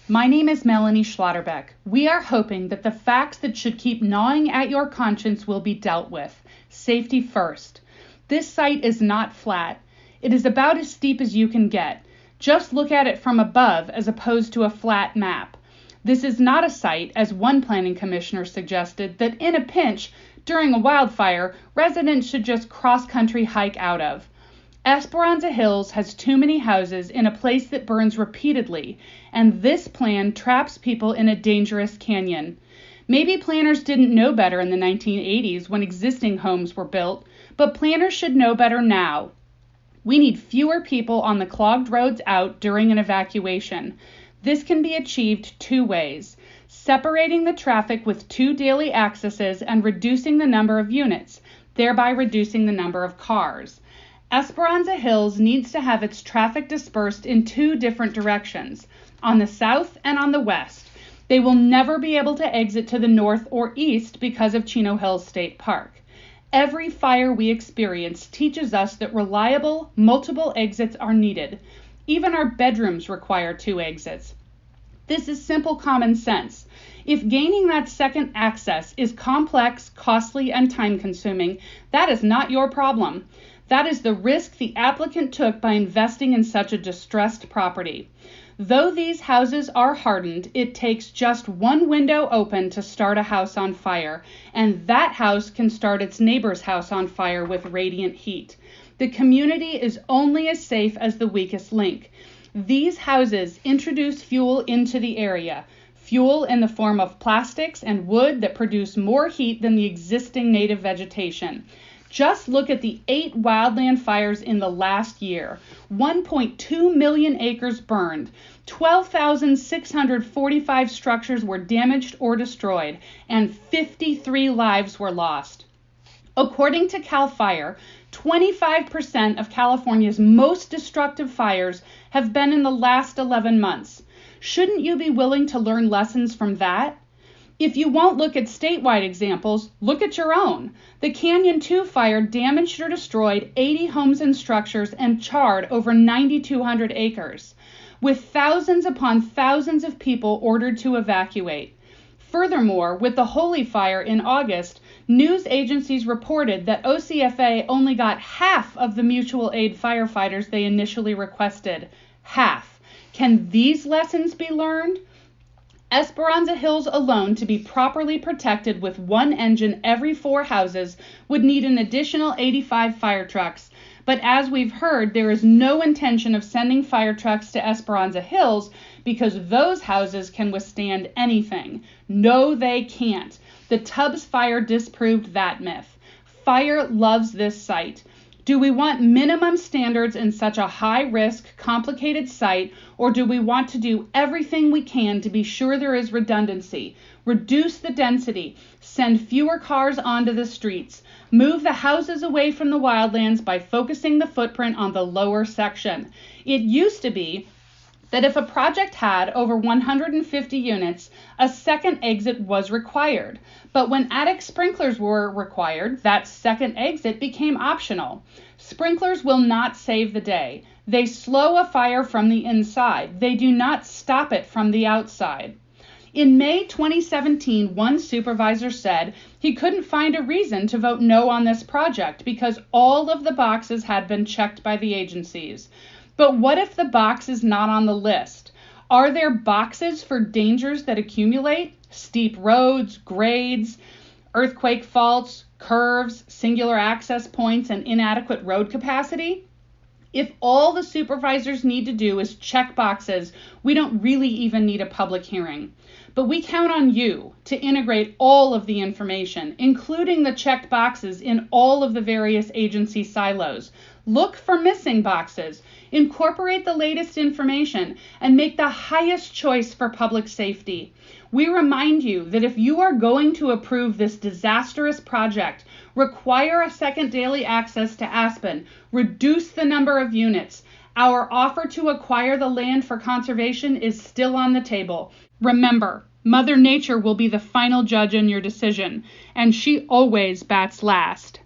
My name is Melanie Schlotterbeck. We are hoping that the facts that should keep gnawing at your conscience will be dealt with. Safety first. This site is not flat. It is about as steep as you can get. Just look at it from above as opposed to a flat map. This is not a site, as one planning commissioner suggested, that in a pinch, during a wildfire, residents should just cross-country hike out of. Esperanza Hills has too many houses in a place that burns repeatedly, and this plan traps people in a dangerous canyon. Maybe planners didn't know better in the 1980s when existing homes were built, but planners should know better now. We need fewer people on the clogged roads out during an evacuation. This can be achieved two ways: separating the traffic with 2 daily accesses and reducing the number of units, thereby reducing the number of cars. Esperanza Hills needs to have its traffic dispersed in 2 different directions, on the south and on the west. They will never be able to exit to the north or east because of Chino Hills State Park. Every fire we experience teaches us that reliable, multiple exits are needed. Even our bedrooms require 2 exits. This is simple common sense. If gaining that second access is complex, costly, and time-consuming, that is not your problem. That is the risk the applicant took by investing in such a distressed property. Though these houses are hardened, it takes just one window open to start a house on fire, and that house can start its neighbor's house on fire with radiant heat. The community is only as safe as the weakest link. These houses introduce fuel into the area, fuel in the form of plastics and wood that produce more heat than the existing native vegetation. Just look at the 8 wildland fires in the last year. 1.2 million acres burned. 12,645 structures were damaged or destroyed, and 53 lives were lost. According to CAL FIRE, 25% of California's most destructive fires have been in the last 11 months. Shouldn't you be willing to learn lessons from that? If you won't look at statewide examples, look at your own. The Canyon 2 fire damaged or destroyed 80 homes and structures and charred over 9,200 acres, with thousands upon thousands of people ordered to evacuate. Furthermore, with the Holy Fire in August, news agencies reported that OCFA only got half of the mutual aid firefighters they initially requested. Half. Can these lessons be learned? Esperanza Hills alone, to be properly protected with 1 engine every 4 houses, would need an additional 85 fire trucks. But as we've heard, there is no intention of sending fire trucks to Esperanza Hills because those houses can withstand anything. No, they can't. The Tubbs fire disproved that myth. Fire loves this site. Do we want minimum standards in such a high-risk, complicated site, or do we want to do everything we can to be sure there is redundancy, reduce the density, send fewer cars onto the streets, move the houses away from the wildlands by focusing the footprint on the lower section? It used to be that if a project had over 150 units, a second exit was required. But when attic sprinklers were required, that second exit became optional. Sprinklers will not save the day. They slow a fire from the inside. They do not stop it from the outside. In May 2017, one supervisor said he couldn't find a reason to vote no on this project because all of the boxes had been checked by the agencies. But what if the box is not on the list? Are there boxes for dangers that accumulate? Steep roads, grades, earthquake faults, curves, singular access points, and inadequate road capacity? If all the supervisors need to do is check boxes, we don't really even need a public hearing. But we count on you to integrate all of the information, including the checked boxes in all of the various agency silos. Look for missing boxes, incorporate the latest information, and make the highest choice for public safety. We remind you that if you are going to approve this disastrous project, require a second daily access to Aspen, reduce the number of units. Our offer to acquire the land for conservation is still on the table. Remember, Mother Nature will be the final judge in your decision, and she always bats last.